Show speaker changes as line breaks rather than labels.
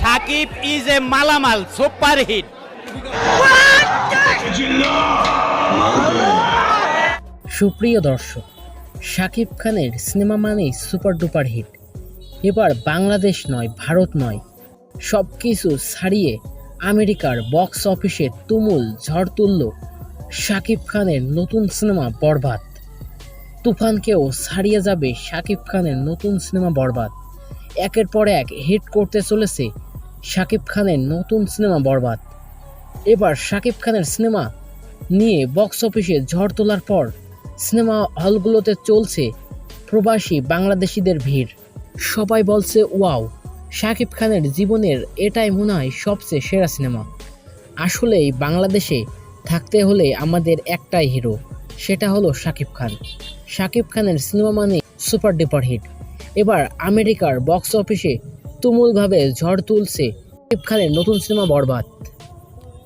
Shakib is a মালামাল super hit.
সুপ্রিয় দর্শক, শাকিব খানের সিনেমা মানেই সুপার ডুপার হিট। এবার বাংলাদেশ নয়, ভারত নয়, সব কিছু ছাড়িয়ে আমেরিকার বক্স অফিসে তুমুল ঝড় তুলল শাকিব খানের নতুন সিনেমা বরবাদ। তুফানকেও ছাড়িয়ে যাবে শাকিব খানের নতুন সিনেমা বরবাদ। একের পর এক হিট করতে চলেছে শাকিব খানের নতুন সিনেমা বরবাদ। এবার শাকিব খানের সিনেমা নিয়ে বক্স অফিসে ঝড় তোলার পর সিনেমা হলগুলোতে চলছে প্রবাসী বাংলাদেশিদের ভিড়। সবাই বলছে ওয়াও, শাকিব খানের জীবনের এটাই মনে হয় সবচেয়ে সেরা সিনেমা। আসলেই বাংলাদেশে থাকতে হলে আমাদের একটাই হিরো, সেটা হলো শাকিব খান। শাকিব খানের সিনেমা মানে সুপার ডুপার হিট। এবার আমেরিকার বক্স অফিসে তুমুলভাবে ঝড় তুলছে শাকিব খানের নতুন সিনেমা বরবাদ।